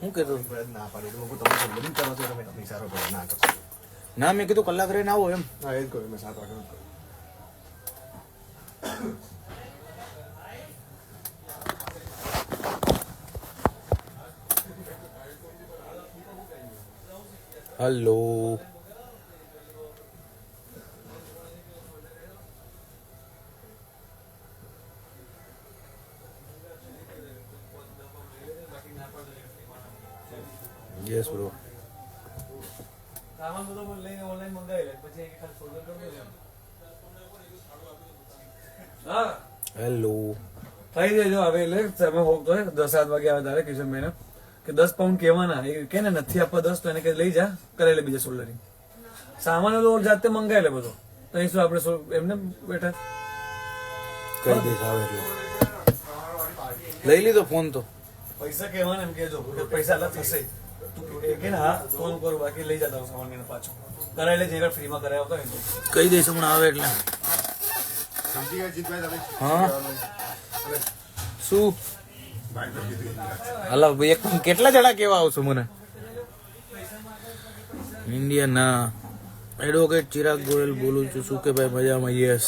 હું કહેતો ના પાડી તો તમે લગ્ન કરો છો તમે આપણી સારો કરો ના કરશો ના મેં કીધું કલાક રહીને આવો એમ હા એ જ કહ્યું મેં 7 વાગે હલો યસ બ્રો સામાન બધો લઈને ઓનલાઈન મંગાવી લે પછી ખાલી ફોલ્ડર કરી દે. હા હેલો થઈ જાય હવે એટલે તમે હોક તો 10-7 વાગે આવે તારે કિશનભાઈ કે 10 પાઉન્ડ કહેવાના એ કે ને નથી આપવા 10 તો એને કે લઈ જા કરાવી લે બીજા સોલ્ડરિંગ સામાન તો જાતે મંગાવી લે બધો તો અહીં શું આપણે એમને બેઠા કઈ દઈશ આવે એટલે લઈ લીધો ફોન તો પૈસા કહેવાના એમ કેજો કે પૈસા અલગ થશે તું કે ને હા ફોન કરું બાકી લઈ જતા સામાન એને પાછો કરાવી લે જે ફ્રીમાં કરાવ્યો હતો ને કઈ દઈશ હમણાં આવે એટલે સમજી ગયા જીતભાઈ તમે હા શું હલા એક કેટલા જણા કેવા આવશો મને ઇન્ડિયા ના એડવોકેટ ચિરાગ ગોયલ બોલું છું શું કે ભાઈ મજામાં યસ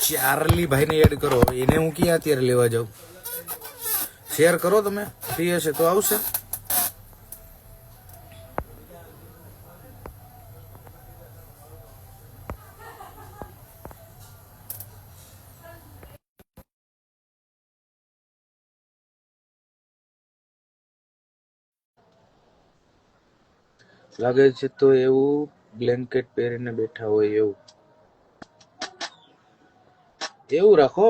ચાર્લી ભાઈ ને એડ કરો એને હું ક્યાં અત્યારે લેવા જાઉં શેર કરો તમે ફ્રી હશે તો આવશે લાગે છે તો એવું બ્લેન્કેટ પહેરીને બેઠા હોય એવું રાખો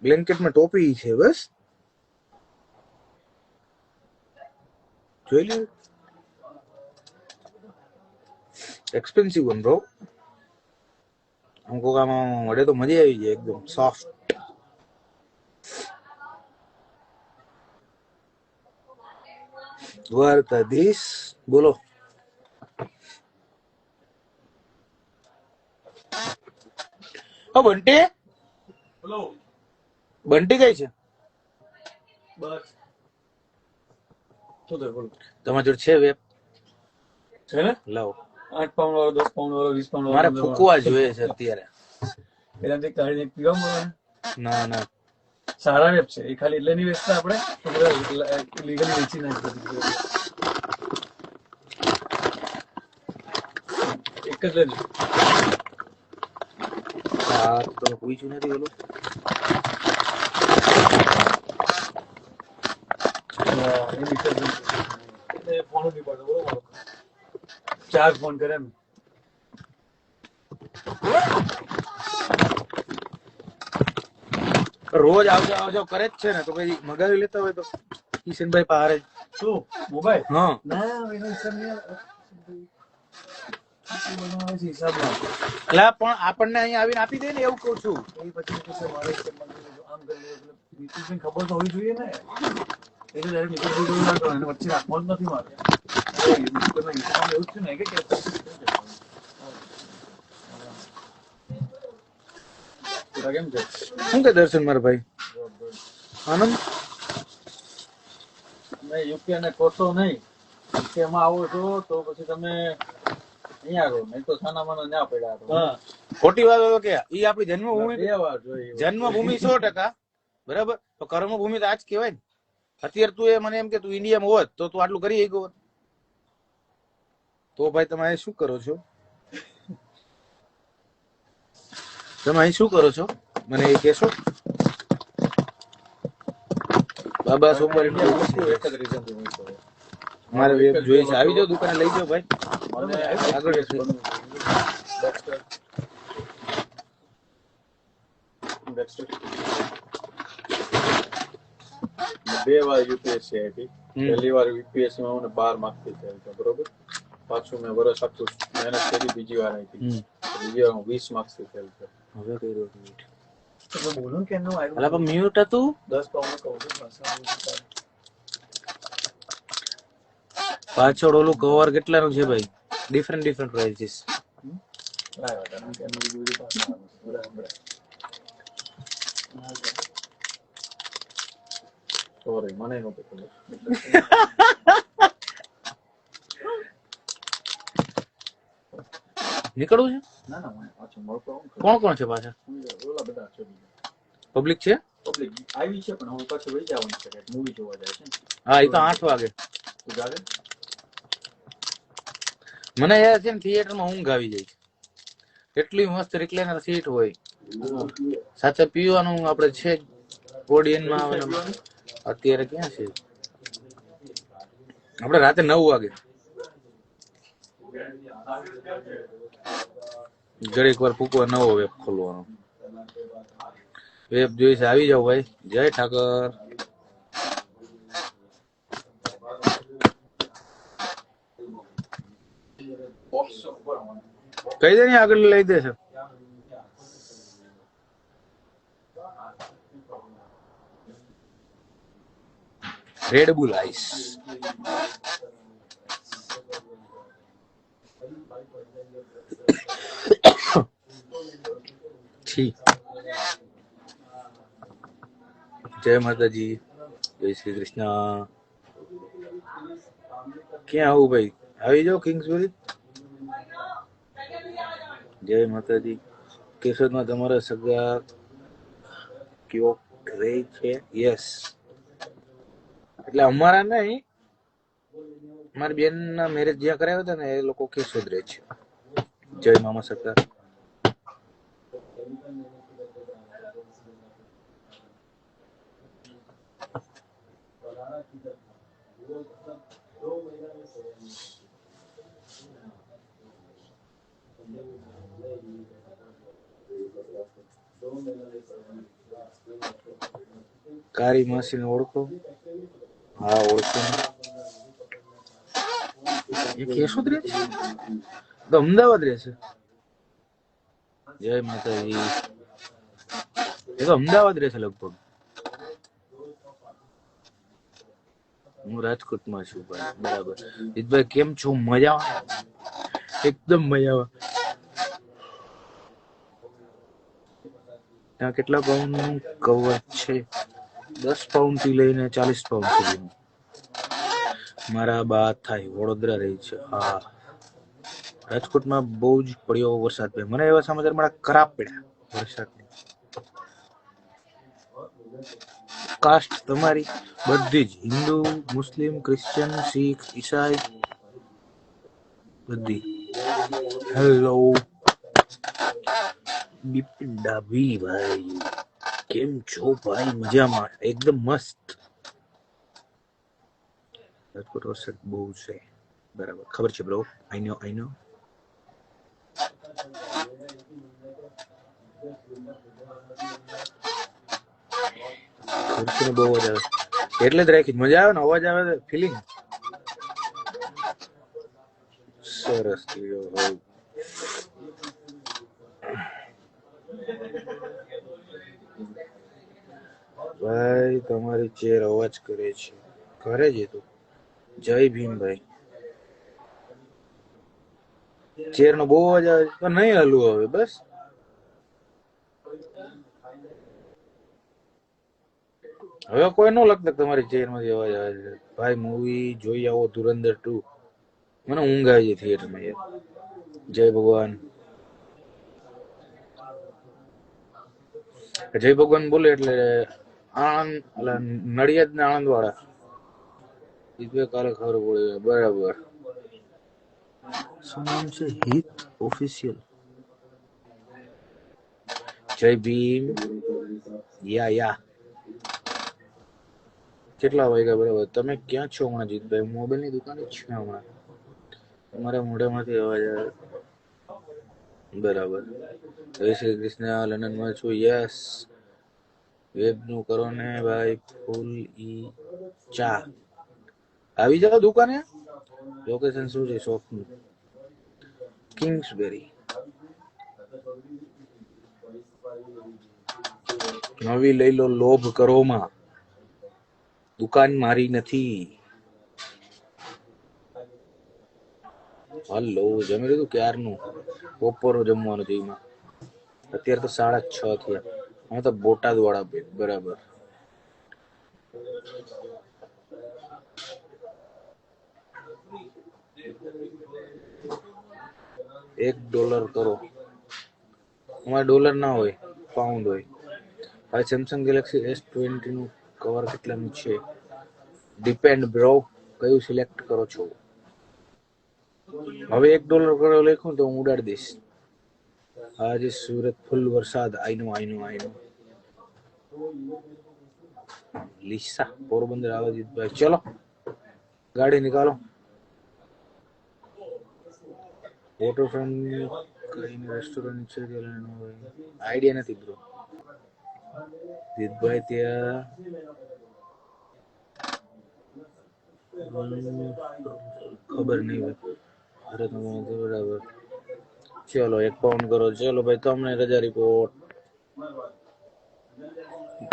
બ્લેન્કેટમાં ટોપી છે બસ જોઈ લે એક્સપેન્સિવ વન બ્રો हमको આમાં વડે તો મજા આવી જાય એકદમ સોફ્ટ દ્વારકાધીશ બોલો બંટી બોલો બંટી કઈ છે બસ શું થયું બોલો તમારી જોડે છે વેબ છે ને લાવો 8 પાઉન્ડ વાળો 10 પાઉન્ડ વાળો 20 પાઉન્ડ મારે ફૂકવા જોઈએ છે અત્યારે પેલા કાઢીને પીવા મળે ના ના સારા વેબ છે એ ખાલી એટલે નહીં વેચતા આપણે લીગલી વેચી નાખી એક જ લેજો આ તો પૂછ્યું નથી બોલો ફોન નહીં પડતો બરોબર 4 ફોન કરે એમ રોજ આવજો કરે જ છે ને તો પછી મગાવી લેતા હોય તો કિશનભાઈ પારે શું મોબાઈલ હા ના એનો હિસાબ નહીં આવે છે હિસાબમાં એટલે પણ આપણને અહીંયા આવીને આપી દે ને એવું કઉ છું એ પછી કે છે મારે આમ કરી બીજું ખબર તો હોવી જોઈએ ને એટલે ડાયરેક્ટ નીકળી ના કરવાનું વચ્ચે રાખવાનું નથી મારે એવું છે ને કે કેમ છે શું કે દર્શન મારા ભાઈ આનંદ તમે યુકે ને કોસો નહીં યુકેમાં આવો છો તો પછી તમે અહીંયા રહો નહીં તો સાનામાના ના પડ્યા તો ખોટી વાત તો કે ઈ આપણી જન્મભૂમિ 2 વાર જોઈએ જન્મભૂમિ 100% બરાબર તો કર્મભૂમિ તો આજ કહેવાય ને અત્યારે તું એ મને એમ કે તું ઇન્ડિયામાં હોત તો તું આટલું કરી ગયો તો ભાઈ તમે અહીં શું કરો છો તમે અહીં શું કરો છો મને એ કહેશો બાબા સોમવાર એક જ રીઝન થી હું કહું મારે વેબ જોઈ છે આવી જાઓ દુકાને લઈ જાઓ ભાઈ મને આગળ બે વાર યુપીએસસી આપી પહેલી વાર યુપીએસસી માં મને 12 માર્ક્સ થી થયેલ છે બરોબર પાછું મેં વર્ષ આખું મહેનત કરી બીજી વાર આપી બીજી વાર 20 માર્ક્સ થી થયેલ છે હવે કઈ રહ્યો તો બોલું કે નો આવ્યું અલા પણ મ્યુટ હતું 10 પાઉન્ડ કહું છું પાછળ ઓલું કવર કેટલાનું છે ભાઈ ડિફરન્ટ પ્રાઇસીસ. સોરી મને નહોતું ખબર. નીકળવું છે? ના ના મને પાછું મળતો આવું ને. કોણ કોણ છે પાછા? ઓલા બધા છે બીજા. પબ્લિક છે? પબ્લિક આવી છે પણ હવે પાછું વહી જવાનું છે કે મૂવી જોવા જાય છે ને. હા, એ તો 8 વાગે. તું જાગે? મને યાર છે ને થિયેટરમાં ઊંઘ આવી જાય છે. એટલી મસ્ત રિક્લાઇનર સીટ હોય. સાથે પીવાનું આપણે છે ઓડિયન્સમાં આવે ને. અત્યારે ક્યાં છે? આપણે રાતે 9 વાગે. ઘડીક વાર ફૂકવા નવો વેબ ખોલવાનો. વેબ જોઈ છે, આવી જાવ ભાઈ. જય ઠાકર. કઈ દે ને આગળ લઈ દે છે. Red Bull ice. છી. જય માતાજી, જય શ્રી કૃષ્ણ. ક્યાં આવું ભાઈ? આવી જાઓ કિંગ્સબરી. જય માતાજી. કેશોદમાં તમારા સગા કયો રહે છે? યસ, એટલે અમારા નહીં, મારી બેન ના મેરેજ જ્યાં કરાવ્યા હતા ને એ લોકો કેશોદ રહે છે. જય મામા સરકાર. કારી માસીને ઓળખો? હા, ઓળખો. એ કેશોદ રહે છે? તો અમદાવાદ રહે છે. જય માતાજી. એ તો અમદાવાદ રહે છે લગભગ. હું રાજકોટમાં છું ભાઈ. બરાબર. જીતભાઈ કેમ છો? મજામાં? એકદમ મજામાં. ત્યાં કેટલા પાઉન્ડ નું કવર છે? 10 પાઉન્ડ થી લઈને 40 પાઉન્ડ સુધીનું. મારા બા થાય વડોદરા રહી છે. હા, રાજકોટમાં બહુ જ પડ્યો વરસાદ. ભાઈ મને એવા સમાચાર મળ્યા ખરાબ પડ્યા વરસાદની. કાસ્ટ તમારી બધી જ, હિન્દુ, મુસ્લિમ, ક્રિશ્ચિયન, શીખ, ઈસાઈ બધી. હેલો બિપિન ડાભી ભાઈ, કેમ છો ભાઈ? મજામાં, એકદમ મસ્ત. રાજકોટ વરસાદ બહુ છે. બરાબર, ખબર છે બ્રો. આઈ નો. ખુરશીનો બહુ અવાજ આવે એટલે જ રાખી. મજા આવે ને, અવાજ આવે તો ફિલિંગ સરસ. ભાઈ તમારી ચેર અવાજ કરે છે. કરે છે તું. જય ભીમ ભાઈ. ચેર નો બહુ અવાજ આવે છે. નહીં હલવું હવે બસ. હવે કોઈ ન લગતા તમારી ચેર માંથી અવાજ આવે છે. ભાઈ મૂવી જોઈ આવો ધુરંધર 2. મને ઊંઘ આવી છે થિયેટરમાં યાર. જય ભગવાન. જય ભગવાન બોલે એટલે આણંદ, નડિયાદ ને આણંદ વાળા કાલે ખબર પડી. બરાબર. શું નામ છે? હિત ઓફિશિયલ. જય ભીમ. યા કેટલા વાગ્યા? બરાબર. તમે ક્યાં છો હમણાં જીતભાઈ? મોબાઈલ ની દુકાને જ છે હમણાં. તમારા મોઢામાંથી અવાજ આવે. બરાબર. જય શ્રી કૃષ્ણ. લંડનમાં છું. યસ. વેબ નું કરો ને ભાઈ. ફૂલ ઈ ચા. આવી જાવ દુકાને. લોકેશન શું છે શોપ નું? કિંગ્સબેરી. નવી લઈ લો, લોભ કરો માં. દુકાન મારી નથી. હલો, જમી લીધું ક્યારનું? બપોરનું જમવાનું છે એમાં. અત્યારે તો 6:30 થયા. અમે તો બોટાદ વાળા બરાબર. $1 કરો. અમારે ડોલર ના હોય, પાઉન્ડ હોય. હવે સેમસંગ ગેલેક્સી S20 નું કવર કેટલાનું છે? ડિપેન્ડ બ્રો, કયું સિલેક્ટ કરો છો? હવે $1 કરો લખ્યું તો હું ઉડાડી દઈશ. આજે સુરત ફૂલ વરસાદ. આઈ નો. લીસા પોરબંદર આવે જીતભાઈ. ચલો ગાડી નિકાલો. વોટરફ્રન્ટ કઈ રેસ્ટોરન્ટ છે? આઈડિયા નથી બ્રો. જીતભાઈ ત્યાં ખબર નહીં ભાઈ. અરે તમે બરાબર. ચલો 1 પાઉન્ડ કરો. ચલો ભાઈ, તમને રજા રિપોર્ટ.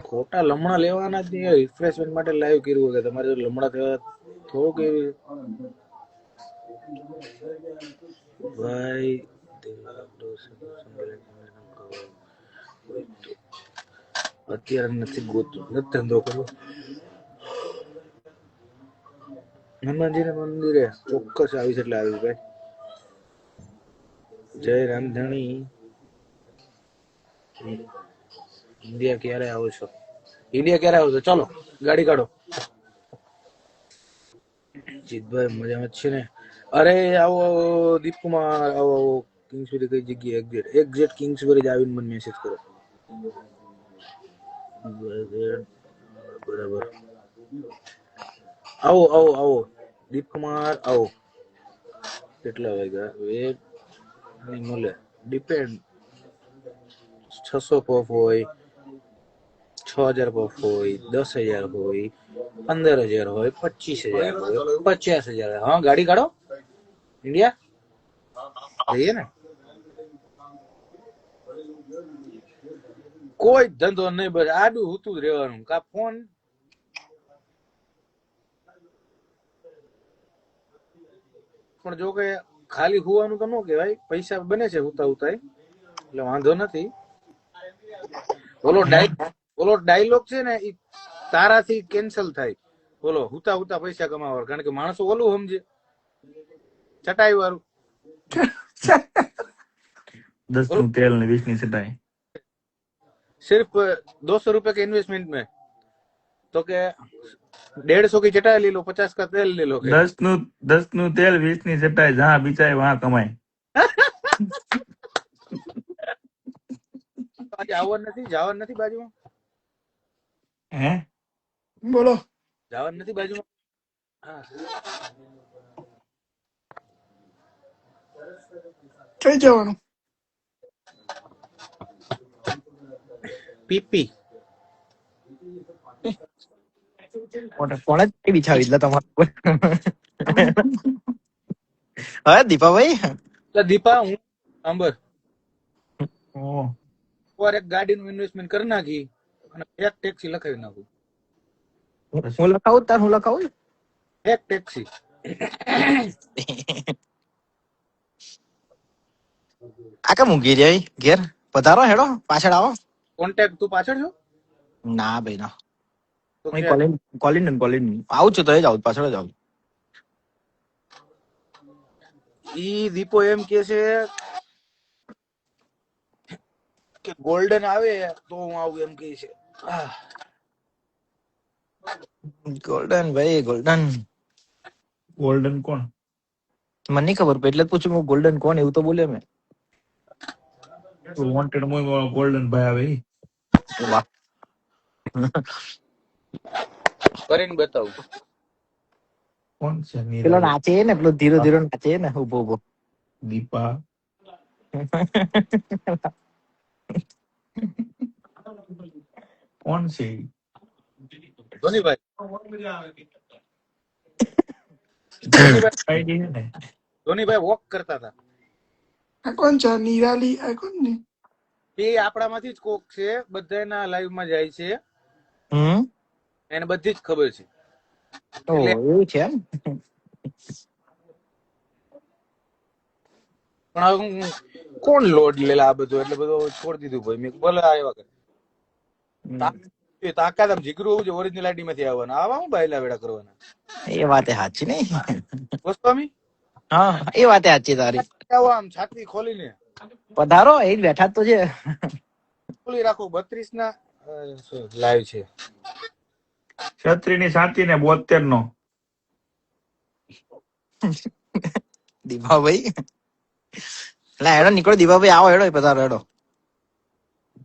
ખોટા લમણા લેવાના જ નહીં. રિફ્રેશમેન્ટ માટે લાઈવ કર્યું કે તમારે જો લમણા થયા થોડુંક એવી ભાઈ. અત્યારે નથી ગોતું, નથી ધંધો કરવો. હનુમાનજી મંદિરે ચોક્કસ આવીશ એટલે આવીશ ભાઈ. જય રામધણી. ઇન્ડિયા ક્યારે આવો છો? ચલો ગાડી કાઢો. જીતભાઈ મજામાં છે ને? અરે આવો દીપકુમાર, આવો કિંગ્સબરી. કઈ જગ્યાએ? એક્ઝેક્ટ કિંગ્સબરી જ આવીને મને મેસેજ કરો. બરાબર. આવો દીપકુમાર, આવો. કેટલા વાગ્યા? વેટ નહીં મળે. ડિપેન્ડ. 600 પફ હોય, 6000 પફ હોય, 10,000 હોય, 15,000 હોય, 25,000 હોય, 50,000. હા, ગાડી કાઢો. ઇન્ડિયા જઈએ ને. કોઈ ધંધો નહીં, બસ આડું હુતું જ રહેવાનું. કા ફોન પણ જો કે ખાલી હુવાનું તો ન કહેવાય. પૈસા બને છે હુતા એટલે વાંધો નથી. ઓલો ડાયલોગ છે ને, એ તારાથી કેન્સલ થાય. બોલો હુતા પૈસા કમાવા. કારણ કે માણસો ઓલું સમજે, ચટાઈ વાળું. 10 નું તેલ ને 20 ની ચટાઈ. सिर्फ 200 रुपए के इन्वेस्टमेंट में तो क्या 150 की चटाई ले लो, 50 का तेल ले लो. 10 નું તેલ 20 ની ચટાઈ. જहाँ बिचाए वहाँ कमाए. જવાનું નથી બાજુમાં. હે બોલો. જવાનું નથી બાજુમાં. કઈ જવાનું? પીપી કોણે બિછાવી એટલે તમારું હવે દીપાભાઈ દીપા હું અંબર ઓહ પર એક ગાડીનું ઇન્વેસ્ટમેન્ટ કરી નાખી અને એક ટેક્સી લખાવી નાખું. હું લખાવું એક ટેક્સી. આકે મૂકી જાય ઘેર પધારો હેડો પાછળ આવો. કોન્ટેક્ટ તું પાછળ છો? ના ભાઈ ના, તો કોલિન આવું છું તો જ આવું, પાછળ જ આવું. ઈ દીપો એમ કે છે કે ગોલ્ડન આવે તો હું આવું એમ કે છે. ગોલ્ડન ભાઈ ગોલ્ડન કોણ? મને નહીં ખબર એટલે જ પૂછું હું ગોલ્ડન કોણ એવું તો બોલ્યો મેં. વોન્ટેડ મૂવી ગોલ્ડન ભાઈ આવે ઈ. વાહ કરીને બતાવું. કોણ છે? પેલો નાચે ને, પેલો ધીરો ધીરો નાચે ને ઉભો ઉભો. દીપા કોણ છે? ધોનીભાઈ વોક કરતા હતા. આ કોણ છે? નિરાલી આ કોણ ને? એ આપણામાંથી જ કોક છે, બધાના લાઈવ માં જાય છે, એને બધી જ ખબર છે. એવું છે એમ. પણ હવે હું કોણ લોડ લેલા આ બધું એટલે બધું છોડી દીધું ભાઈ. મેં ભલે આવ્યા કરે તાકાત આમ જીગરું હોવું જોઈએ ઓરિજિનલ આઈડી માંથી આવવાના. આવા હું બાયલા વેડા કરવાના એ વાત સાચી નહીં. ગોસ્વામી? હા એ વાત સાચી તારી. આવો આમ છાતી ખોલીને પધારો એ બેઠા જ તો છે. ખોલી રાખો. 32 ના લાઈવ છે. છત્રીની સાચી ને 72 નો. દીપાભાઈ એટલે હેડો નીકળો. દીપાભાઈ આવો હેડો પધારો હેડો.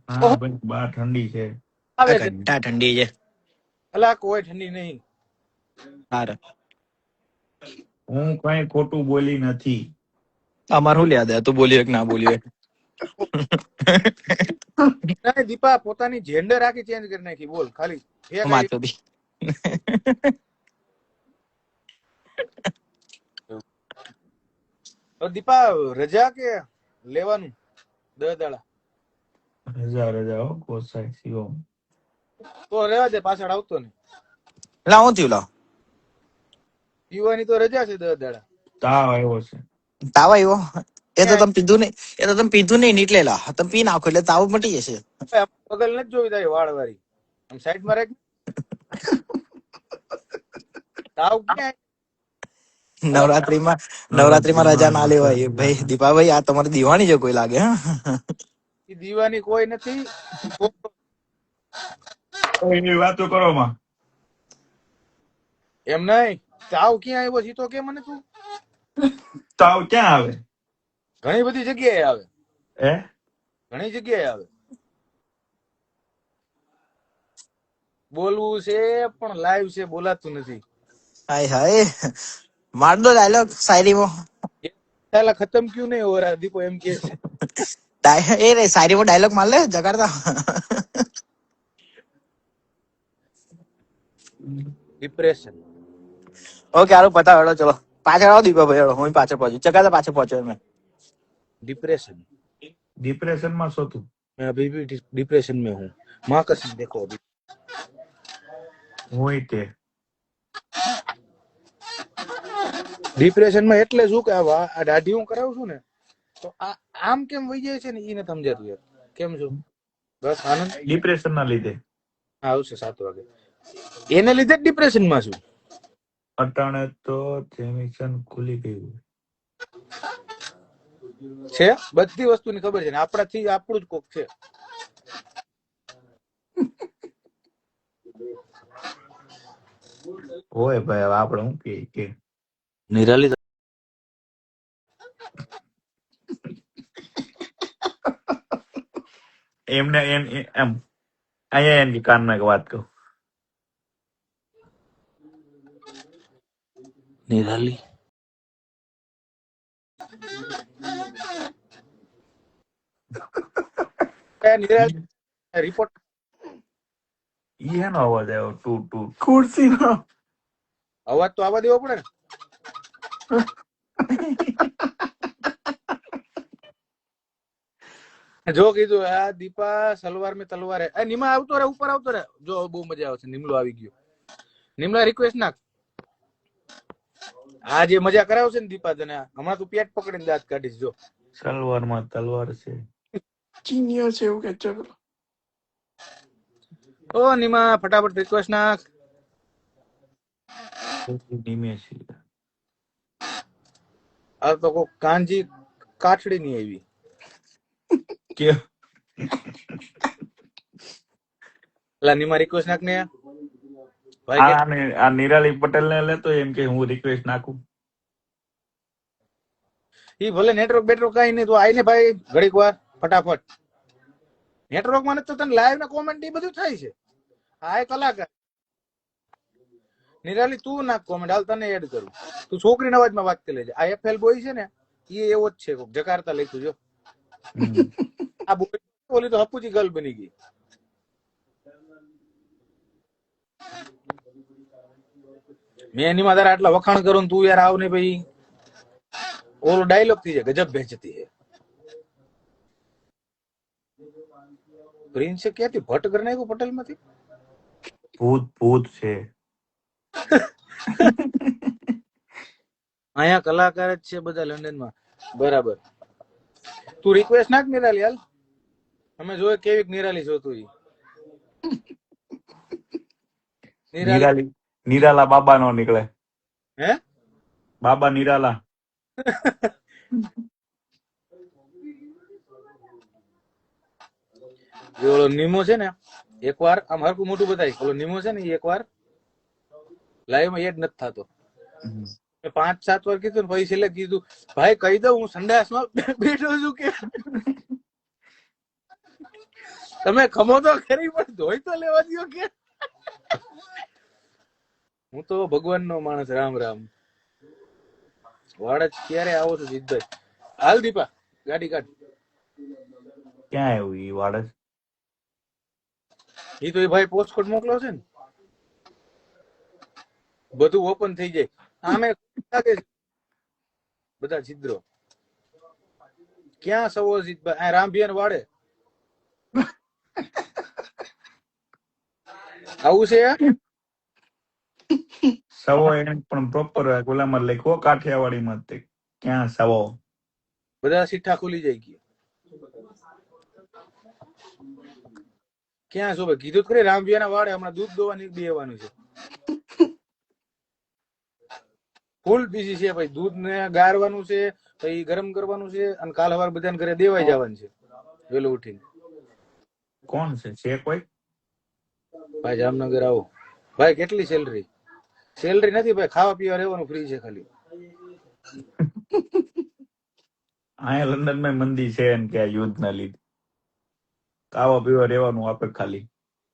હા ભાઈ બહાર ઠંડી છે. આવે છે ઘંટા ઠંડી છે. અલા કોઈ ઠંડી નહીં. હારે હું કઈ ખોટું બોલી નથી. અમાર શું લ્યા દે તું બોલ્યો કે ના બોલ્યો. નહીં દીપા પોતાની જેન્ડર આખી ચેન્જ કરી નાખી. બોલ ખાલી માતો બી દીપા રજા કે લેવાનું 10 દાડા રજા હો ગોસાઈ શિવમ. તો રેવા દે પાછળ આવતો ને. એટલે હું થયું લા પીવાની તો રજા છે 10 દાડા. તાવ આવ્યો છે. તાવ આવ્યો એ તો તમે પીધું નહીં. એ તો તમે પીધું નહીં નીકળે લા તમે પી નાખો એટલે તાવ મટી જશે. બગલ નથી જોવી તારી વાળ વાળી આમ સાઈડ માં રાખ. તાવ ક્યાં નવરાત્રીમાં રજા ના લેવાય ભાઈ. દીપાભાઈ આ તમારી દીવાની છે કોઈ લાગે. હા દીવાની કોઈ નથી. એની વાતો કરો માં. એમ નહીં તાવ ક્યાં આવ્યો છે તો કે મને તું. તાવ ક્યાં આવે? ઘણી બધી જગ્યાએ આવે. હે ઘણી જગ્યાએ આવે. બોલવું છે પણ લાઈવ છે બોલાતું નથી. હાય હાય માર દો ડાયલોગ શાયરીમાં. સાલા ખતમ ક્યું નહીં હો રहा દીપો એમ કે છે. એ રે શાયરીમાં ડાયલોગ માર લે જગાડતા. ડિપ્રેશન. ઓકે હાલો પતાવો હેડો ચલો. પાછળ આવો દીપાભાઈ હેડો. હું પાછળ પહોંચ્યું ચકાતા પાછળ પહોંચ્યો મેં. डिप्रेशन ડિપ્રેશન માં શું તું? मैं अभी भी डिप्रेशन में हूँ. माँ कसम देखो अभी હું તે ડિપ્રેશન માં એટલે શું કે આ દાઢી હું કરાવું છું ને તો આમ કેમ વહી જાય છે ને ઈ નથી સમજાતું યાર. કેમ છો? બસ આનંદ. ડિપ્રેશન ના લીધે આવશે 7 વાગે. એને લીધે જ ડિપ્રેશન માં છું. અટાણે તો જેમિશન ખુલી ગયું છે બધી વસ્તુની ખબર છે ને આપણાથી આપણું જ કોક છે. હોય ભાઈ. હવે આપણે શું કે નિરાલી એમને એમ અહીંયા એની કાનમાં એક વાત કહું. નિરાલી નિરાલી રિપોર્ટ ઈ એનો અવાજ આવ્યો ટુ ખુરશી નો અવાજ તો આવવા દેવો પડે ને. જો કીધું આ દીપા સલવાર મેં તલવાર હે. નિમા આવતો રે ઉપર આવતો રે. જો બહુ મજા આવશે. નિમલો આવી ગયો. નિમલા રિક્વેસ્ટ નાખ. આ જે મજા કરાવશે ને દીપા તને હમણાં તું પેટ પકડીને દાંત કાઢીશ. જો સલવાર માં તલવાર છે. ચીનિયો છે એવું કે ચલો. ઓ નિમા ફટાફટ રિક્વેસ્ટ નાખ. નિમેશી આ તો કોઈ કાંજી કાઠડી ની આવી કે લા નિમા રિક્વેસ્ટ નાખ ને ભાઈ. આ નિરાલી પટેલ ને લેતો એમ કે હું રિક્વેસ્ટ નાખું. ઈ ભલે નેટવર્ક બેટવર્ક કઈ નહીં તો આઈને ભાઈ ઘડીક વાર ફટાફટ. નેટવર્ક માં તો તને લાઈવ ના કોમેન્ટ એ બધું થાય છે. આ કલાકાર નિરાલી તું નાખ કોમેન્ટ. હાલ તને એડ કરું. તું છોકરીના અવાજમાં વાત કરી લેજે. આ એફએલ બોય છે ને એ એવો જ છે. કોક જકાર્તા લખ્યું જો. આ બોય ઓલી તો હપુજી ગર્લ બની ગઈ. મેં એની માં તારા આટલા વખાણ કરું તું યાર આવ ને ભાઈ. ઓલો ડાયલોગ થી છે ગજબ બેચતી है. પ્રિન્સ ક્યાંથી ભટ્ટ કરી નાખ્યું પટેલ માંથી. ભૂત છે. અહીંયા કલાકાર જ છે બધા લંડન માં. બરાબર. તું રિક્વેસ્ટ નાખ નિરાલી હાલ, અમે જોઈએ કેવી નિરાલી જોતું ઈ. નિરાલી નિરાલી નિરાલા બાબા નો નીકળે. હે બાબા નિરાલા. જે ઓલો નિમો છે ને એકવાર આમ હરખું મોટું બતાય, ઓલો નિમો છે ને ઈ એકવાર લાઈવ માં એડ નથી થતો. મેં 5-7 વાર કીધું ને પછી છેલ્લે કીધું ભાઈ કહી દઉં હું સંડાસમાં બેઠો છું કે તમે ખમો તો ખરી પણ ધોઈ તો લેવા દો કે. હું તો ભગવાન નો માણસ. રામ રામ. વાડજ ક્યારે આવો છો જીતભાઈ? હાલ દીપા ગાડી કાઢ. ક્યાં આવ્યું ઈ વાડસ? ઈ તો એ ભાઈ પોસ્ટકોડ મોકલો છે ને, બધું ઓપન થઈ જાય. આમે લાગે છે બધા છિદ્રો. ક્યાં સવો જીતભાઈ? આ રામભિયાન વાડે આવું છે. સવો એને પણ પ્રોપર ગુલામાં લખ્યો કાઠિયાવાડી માં. તે ક્યાં સવો? બધા સીઠા ખુલી જાય ગયા. ક્યાં છો ભાઈ? કીધું તો ખરી રામભિયાના વાડે હમણાં દૂધ દોવા નીકળી આવવાનું છે. ફૂલ બીજી છે ભાઈ. દૂધ ને ગારવાનું છે, પછી ગરમ કરવાનું છે, અને કાલ સવાર બધાને ઘરે દેવાઈ જવાનું છે વેલું ઉઠીને. કોણ છે કોઈ? ભાઈ જામનગર આવો ભાઈ. કેટલી સેલરી? સેલરી નથી ભાઈ, ખાવા પીવા રહેવાનું ફ્રી છે ખાલી. અહીંયા લંડન માં મંદી છે ને કે યુદ્ધ ના લીધે ખાવા પીવા રહેવાનું આપે ખાલી.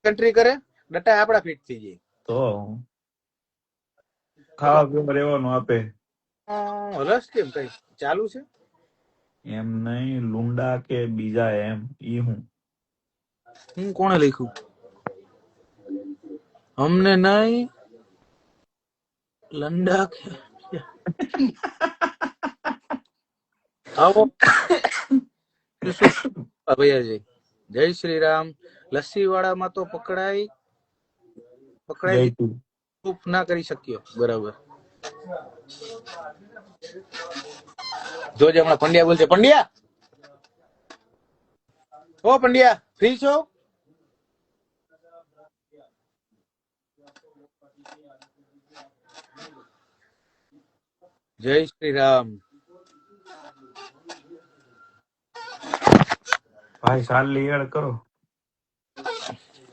કન્ટ્રી કરે ડટા આપડા ફિટ થઈ જાય. તો ખાવા પીવા રહેવાનું આપે. રસ કેમ કઈ ચાલુ છે? એમ નહીં, લુંડા કે બીજા એમ ઈ હું કોણે લખ્યું? અમને નહીં લંડા કે આવો. ભૈયાજી જય શ્રી રામ. લસ્સી વાળામાં તો પકડાઈ જયતું. પ્રૂફ ના કરી શક્યો. બરાબર. જોજે હમણાં પંડ્યા બોલશે. પંડ્યા, ઓ પંડ્યા ફ્રી છો? જય શ્રી રામ. ભાઈ સાલી એડ કરો.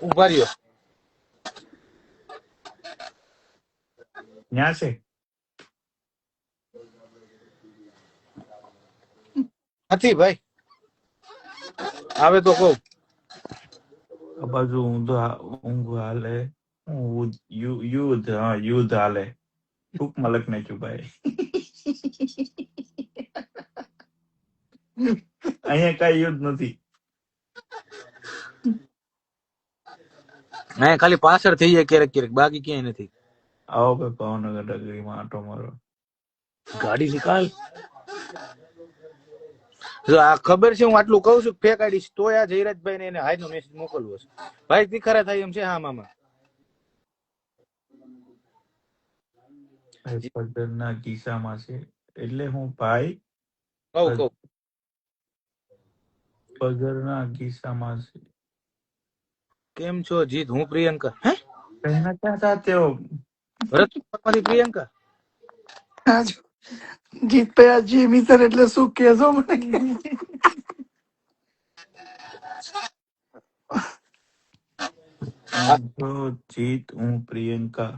ઉભા રહ્યો. ન્યા છે નથી ભાઈ, આવે તો કહું. આ બાજુ ઊંઘ હાલે. યુદ્ધ હા યુદ્ધ હાલે. ટૂંકમાં લખ નાખ્યું ભાઈ. અહીંયા કઈ યુદ્ધ નથી. ખાલી પાછળ થઈ જાય ક્યારેક ક્યારેક, બાકી ક્યાંય નથી. આવો ભાઈ ભાવનગર ડગરીમાં આટો મારો. ગાડી નીકાળ. જો આ ખબર છે હું આટલું કઉ છું ફેક આઈડી તો આ જયરાજભાઈ ને એને હાઈ નો મેસેજ મોકલવો છે. ભાઈ તીખારા થાય એમ છે. હા મામા પદરના કિસ્સામાં છે એટલે હું ભાઈ કહું. પગરના કિસ્સામાં છે. કેમ છો જીત? હું પ્રિયંકા. હે कहना क्या चाहते हो? ભરત માંથી પ્રિયંકા. જીતભાઈ આ જેમી સર એટલે શું કેજો મને? જીત હું પ્રિયંકા.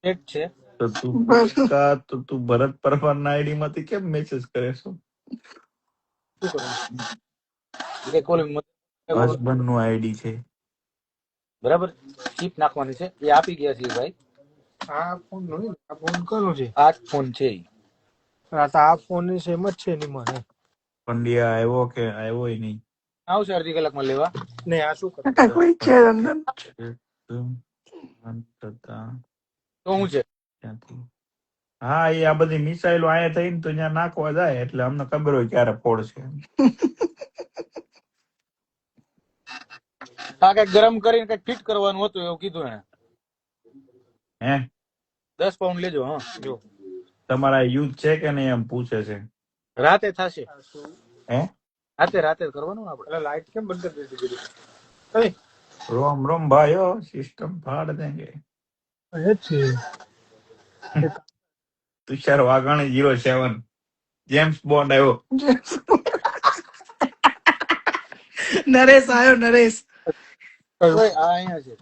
એક છે તો તું પ્રિયંકા તો તું ભરત પરમારના આઈડી માંથી કેમ મેસેજ કરે છો? શું કરવાનું? હસબન્ડ નું આઈડી છે. બરાબર. ચીપ નાખવાની છે એ આપી ગયા છે ભાઈ. આ ફોન નો આ ફોન કયો છે? આ જ ફોન છે. આ ફોન ની સેમ જ છે ની મને. પંડ્યા આવ્યો કે આવ્યો નહીં? આવશે અડધી કલાકમાં લેવા. ને આ શું કરે? કોઈ છે અંદર? તો શું છે? હા એ આ બધી મિસાઇલો આયા થઈને તો ત્યાં નાખવા જાય એટલે અમને ખબર હોય ક્યારે ફોડશે. આ કઈક ગરમ કરીને કઈક ફિટ કરવાનું હતું એવું કીધું એને. હે 10 પાઉન્ડ લેજો. હા જો તમારા યુથ છે કે નહીં એમ પૂછે છે. રાતે થશે. હે રાતે રાતે જ કરવાનું ને આપણે. એટલે લાઈટ કેમ બંધ કરી દીધી બધી? કઈ રોમ રોમ ભાઈઓ, સિસ્ટમ ફાડ દેંગે. એ જ છે. તુષાર વાઘાણી 07 જેમ્સ બોન્ડ આવ્યો. નરેશ આયો નરેશ. ઓય, આ અહીંયા છે.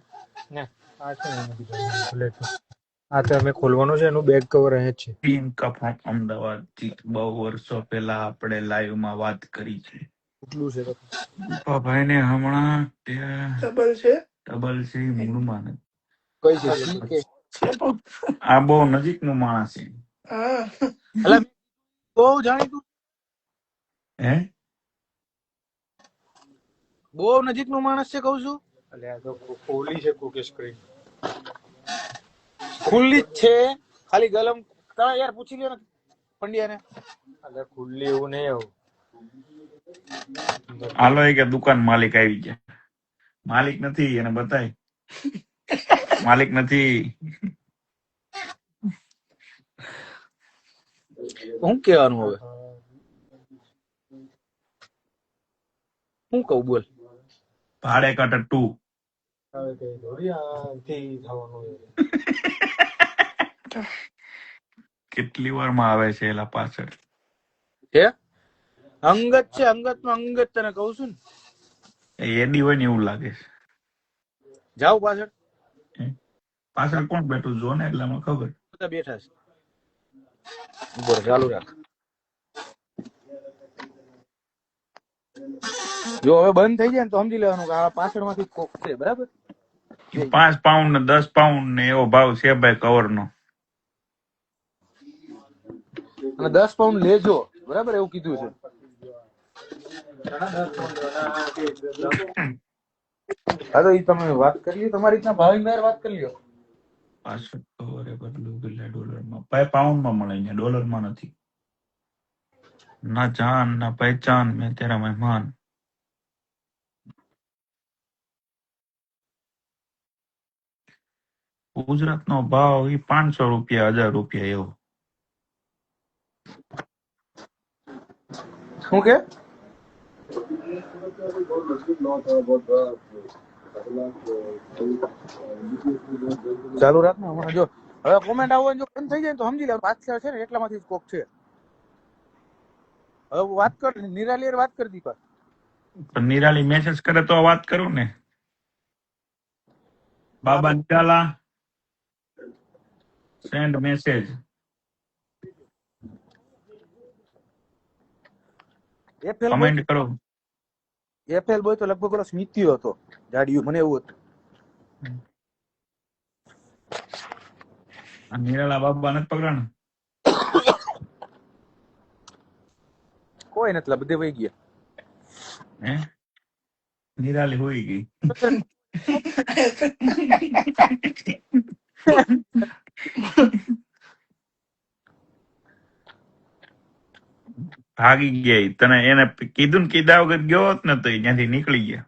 ના આ છે ને એનું કીધું ભલે તો. આ તો અમે ખોલવાનું છે એનું બેક કવર અહીં જ છે. પ્રિયંકા ફ્રોમ અમદાવાદ થી બહુ વર્ષો પહેલા આપણે લાઈવ માં વાત કરી છે. કેટલું છે તો? ભાઈ ને હમણાં ત્યાં ડબલ છે. ડબલ છે મૂળમાં નથી. કઈ છે સી કે? છે પણ. આ બહુ નજીક નું માણસ છે. હા. અલા, બહુ જાણીતું, હે બહુ નજીકનો માણસ છે કહું છું. એટલે આ તો ખોલી છે કોકે સ્ક્રીન. ખુલ્લી જ છે, ખાલી ગલમ. તમે યાર પૂછી લ્યો ને પંડ્યાને. એટલે ખુલ્લી એવું નહીં આવું. હાલો એ કે દુકાન માલિક આવી ગયા. માલિક નથી એને બતાય. માલિક નથી. હું કહેવાનું હવે? હું કહું બોલ. ભાડે કટર 2 હવે કઈ થોડી આથી થવાનું છે. કેટલી વાર માં આવે છે એલા પાછળ. હે અંગત છે, અંગત નો અંગત તને કહું છું ને. એ એડી હોય ને એવું લાગે છે. જાવ પાછળ, હે? પાછળ કોણ બેઠું જો ને એટલે મને ખબર. બધા બેઠા છે. ઉપર ચાલુ રાખ. જો હવે બંધ થઈ જાય ને તો સમજી લેવાનું કે આ પાછળમાંથી કોક છે. બરાબર? 5 પાઉન્ડ ને 10 પાઉન્ડ ને એવો ભાવ છે ભાઈ કવર નો. અને 10 પાઉન્ડ લેજો. બરાબર? એવું કીધું છે. હા તો એ તમે વાત કરી લ્યો તમારી રીતના, ભાવિન ભાઈ વાત કરી લ્યો. 65 કવરે બદલું પેલા ડોલરમાં. ભાઈ પાઉન્ડ માં મળે અહીંયા, ડોલર માં નથી. ના જાન ના પહેચાન મેં તેરા મહેમાન. ગુજરાત નો ભાવ ઈ 500 રૂપિયા 1000 રૂપિયા એવો. શું કે? ચાલુ રાખ ને હમણાં. જો હવે કોમેન્ટ આવવાની જો બંધ થઈ જાય ને તો સમજી લેવાનું પાછળ છે ને એટલામાંથી કોક છે. હવે વાત કર, નિરાલી વાત કરી દીપા. પણ નિરાલી મેસેજ કરે તો વાત કરું ને. બાબા નિરાલા સેન્ડ મેસેજ. કમેન્ટ કરો. એફએલ બોય તો લગભગ પેલો સ્મિત્યો હતો જાડિયું, મને એવું હતું. આ નિરાલા બાબા નથી પકડાણા. કોઈ નથી, બધે વહી ગયા. હે નિરાલી હોઈ ગઈ. ભાગી ગયા ઈ. તને એને કીધું ને કીધા વગર ગયો હોત ને તો ઈ ત્યાંથી નીકળી ગયા.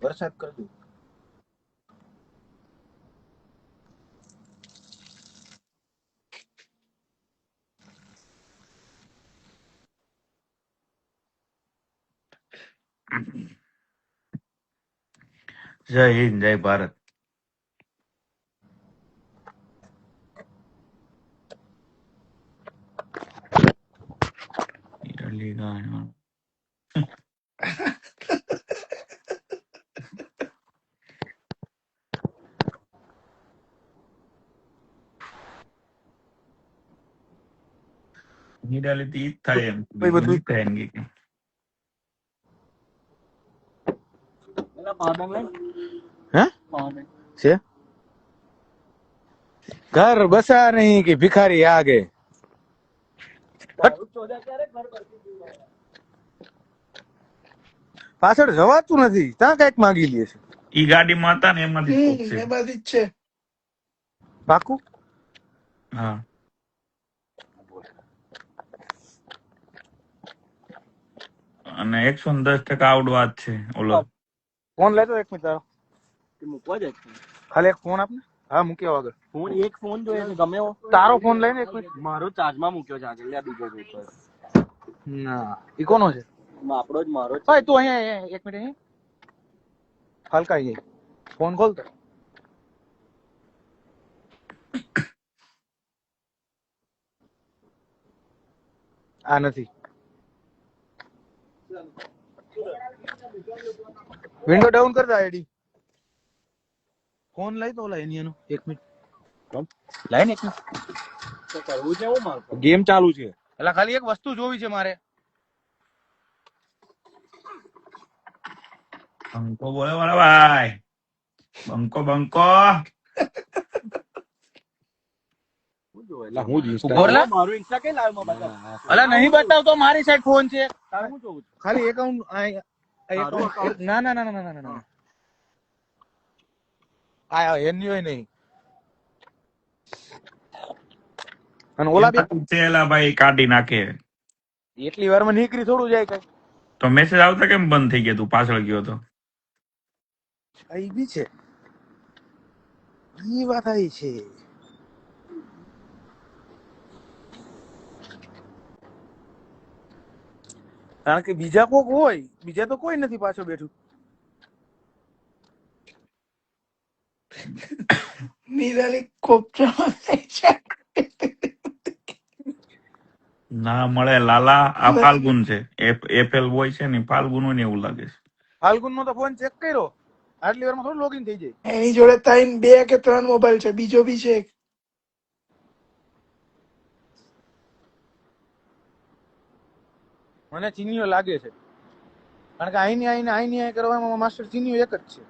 વરસાદ કરતું. જય હિન્દ જય ભારત. નિરાલી ગાયણ. નિરાલી થી ઈ જ થાય એમ બધું ઈ થાય એમ કે હે છે ઘર બસા નહીં કે ભિખારી આ ગए. પાછળ જવાતું નથી, ત્યાં કઈક માંગી લે છે. ઈ ગાડીમાં હતા ને એમાંથી કોક છે. એમાંથી જ છે. પાકું? હા અને 110% આવડો વાત છે. ઓલો ફોન લેતો એક મિનિટ તારો. ખાલી એક ફોન આપ ને. હા મૂક્યો આગળ. ફોન એક ફોન જોઈએ છે ગમે એવો. તારો ફોન લઈને એક મિનિટ. મારો ચાર્જમાં મૂક્યો છે આજે. લે બીજો જોઈતો હોય. ના ઈ કોનો છે? આપણો જ મારો જ. ભાઈ તું અહીંયા એક મિનિટ અહીં હલકા અહીં ફોન ખોલ તો. આ નથી. વિન્ડો ડાઉન કરતા આઈડી. ફોન લઈ તો ઓલા એની એનો એક મિનિટ. લાઈ ને એક મિનિટ. કરવું છે એવું મારે. ગેમ ચાલુ છે. એટલે ખાલી એક વસ્તુ જોવી છે મારે. બંકો બોલે મારા ભાઈ. બંકો બંકો. હું જ મારું ઇન્સ્ટા કઈ લાવ્યો બતાવ. અલા નહીં બતાવતો મારી સાઈડ ફોન છે. તારે હું જોઉં છું. ખાલી એકાઉન્ટ ના ના ના ના ના ના આ એની હોય નહીં. અને ઓલા બે ચેલા ભાઈ કાઢી નાખે. એટલી વારમાં નીકળી થોડું જાય કઈ. તો મેસેજ આવતા કેમ બંધ થઈ ગયા? તું પાછળ ગયો તો. આ બી છે. ઈ વાત આવી છે. કારણ કે બીજા કોક હોય, બીજા તો કોઈ નથી પાછળ બેઠું. નિરાલી કોપરામાં થાય છે. ના મળે લાલા. આ ફાલ્ગુન છે. એફએલ બોય છે ને ફાલ્ગુન ને એવું લાગે છે. ફાલ્ગુન નો તો ફોન ચેક કર્યો. આટલી વારમાં થોડું લોગિન થઈ જાય. એની જોડે 2 કે 3 મોબાઈલ છે, બીજો બી છે એક. મને ચીનીઓ લાગે છે. કારણ કે આઈની કરવામાં માસ્ટર ચીનીઓ એક જ છે.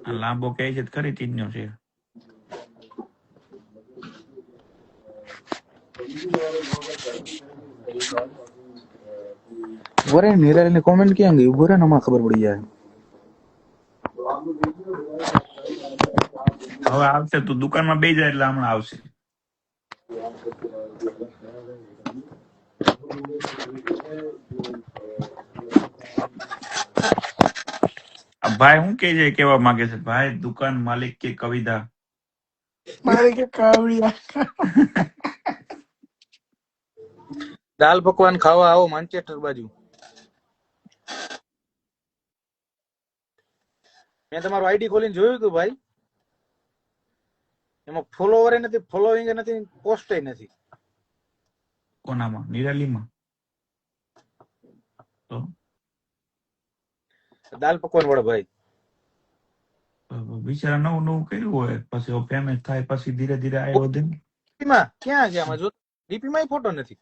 આ લાંબો કહે છે તો ખરી ચીજ નો છે. બોરે નિરાલી કોમેન્ટ ક્યાં ગઈ? બોરે ને માં ખબર પડી જાય. હવે આવશે. તું દુકાનમાં બેસી જાય એટલે હમણાં આવશે. આ ભાઈ શું કે છે? કેવા માંગે છે ભાઈ? દુકાન માલિક કે કવિતા? મારે કે કાવડિયા. દાલ પકવાન ખાવા આવો માન્ચેસ્ટર બાજુ. મેં તમારું આઈડી ખોલીને જોયું હતું ભાઈ. એમાં ફોલોવર નથી, ફોલોઈંગ નથી, પોસ્ટ નથી. કોનામાં? નિરાલીમાં? તો દાલ પકવાન વાળા ભાઈ. બિચારા નવું નવું કર્યું હોય, પછી ફેમસ થાય, પછી ધીરે ધીરે આ વધે. ડીપીમાં ક્યાં છે? આમાં જો ડીપીમાં ફોટો નથી.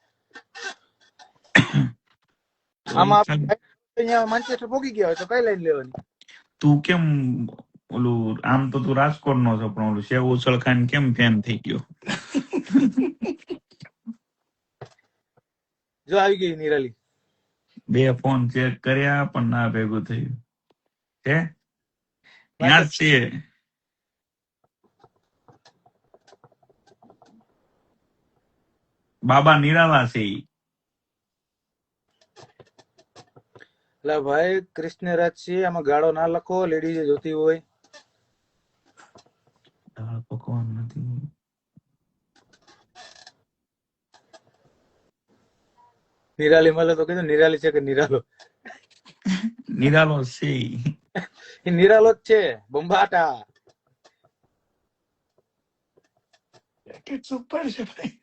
આમાં અહીંયા માન્ચેસ્ટર પોગી ગયા હોય તો કઈ લાઈન લેવાની? તું કેમ ઓલું? આમ તો તું રાજકોટ નો છો, પણ ઓલું સેવ ઉછળ ખાઈને કેમ ફેન થઈ ગયો? જો આવી ગઈ નિરાલી. 2 ફોન ચેક કર્યા પણ ના ભેગું થયું છે. ત્યાં જ છે. બાબા નિરાલા છે ઈ. એટલે ભાઈ કૃષ્ણરાજ છે. આમાં ગાળો ના લખો. લેડીઝ જોતી હોય. દાળ પકવાન નથી. નિરાલી મળે તો કીધું નિરાલી છે કે નિરાલો? નિરાલો છે ઈ. એ નિરાલો જ છે. બંબાટા. સુપર છે ભાઈ.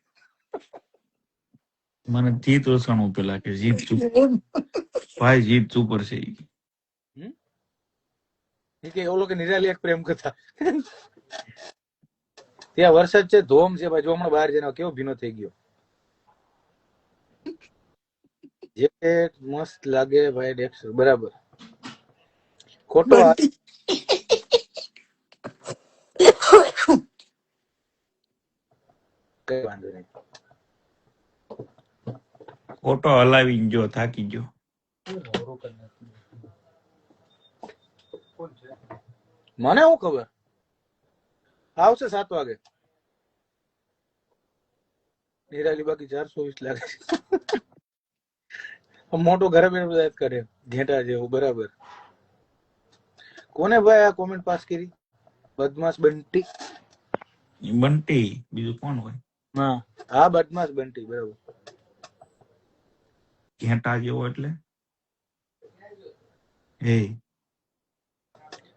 મને જીત ઓછાણું પેલા કે જીત ચૂપ. ભાઈ જીત સુપર છે ઈ. કે ઓલો કે નિરાલી એક પ્રેમ કથા. ત્યાં વરસાદ છે, ધોમ છે ભાઈ. જો હમણાં બહાર જઈને કેવો ભીનો થઈ ગયો. જેકેટ મસ્ત લાગે ભાઈ. ડેક્સર બરાબર. ખોટો કઈ વાંધો નહીં. ફોટો હલાવીને જો થાકી ગયો. મને શું ખબર? આવશે 7 વાગે. નિરાલી બાકી 420 લાગે છે. મોટો ઘરે બેઠો યાદ કરે ઘેટા જેવું બરાબર. કોને ભાઈ આ કોમેન્ટ પાસ કરી? બદમાશ બંટી. બંટી બીજું કોણ હોય? હા હા બદમાશ બંટી બરાબર. ઘેટા જેવો એટલે હે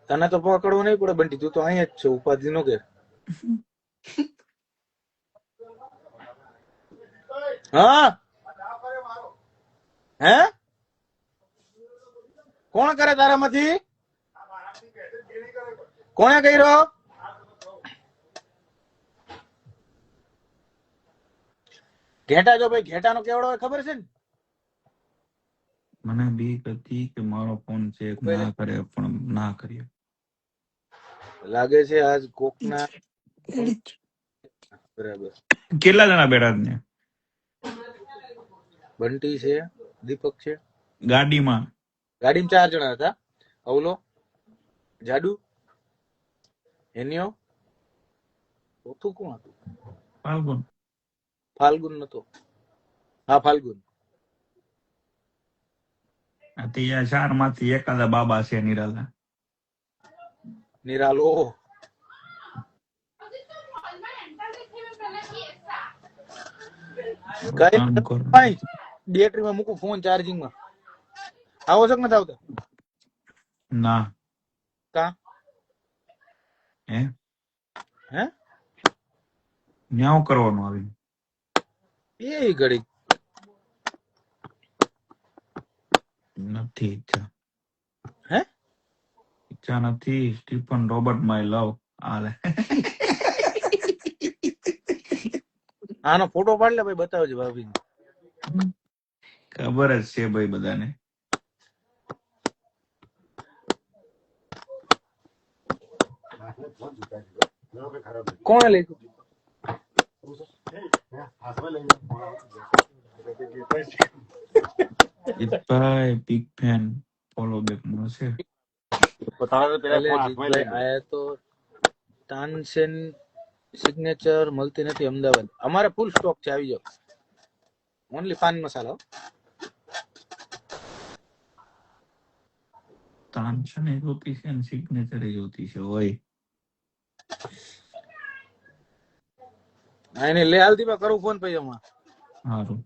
તને તો પકડવું નહીં પડે બંટી, તું તો અહીંયા જ છે, ઉપાધિ નો કે. હા હે કોણ કરે તારામાંથી? કોણે કર્યો? ઘેટા જો ભાઈ ઘેટાનો કેવડો હોય ખબર છે ને? મને બીક હતી કે મારો ફોન ચેક ના કરે પણ ના કરીએ. લાગે છે આજ કોકના બરાબર. કેટલા જણા બેઠા છે ત્યાં? બંટી છે, દીપક છે, ગાડીમાં ગાડીમાં 4 જણા હતા. અવલો, જાડુ, હેનિયો, ચોથું કોણ હતું? ફાલ્ગુન. ફાલ્ગુન નતો. હા ફાલ્ગુન. ત્યાં 4 માંથી એકાદા બાબા છે નિરાલા. નિરાલો કામ કરો. બેટરીમાં મૂકું ફોન ચાર્જિંગમાં. આવો છો કે નથી આવતા? ના કા હે હે ન્યાવ કરવાનું આવી એ ઘડી નથી ઈચ્છા. હે ઈચ્છા નથી. સ્ટીફન રોબર્ટ માય લવ આલે. આનો ફોટો પાડ લે ભાઈ, બતાવજે ભાભી. ખબર જ છે ભાઈ બધાને. કોણે લખ્યું? ભાઈ બિગ ફેન ફોલો બેક મળશે. આયા તો તાનસેન સિગ્નેચર મળતી નથી અમદાવાદ. અમારે ફૂલ સ્ટોક છે, આવી જાવ. ઓનલી પાન મસાલા. તાનસેન એ જોતી છે ને સિગ્નેચર એ જોતી છે હોય. એને લે હાલતી કરું ફોન પછી હમણાં. સારું.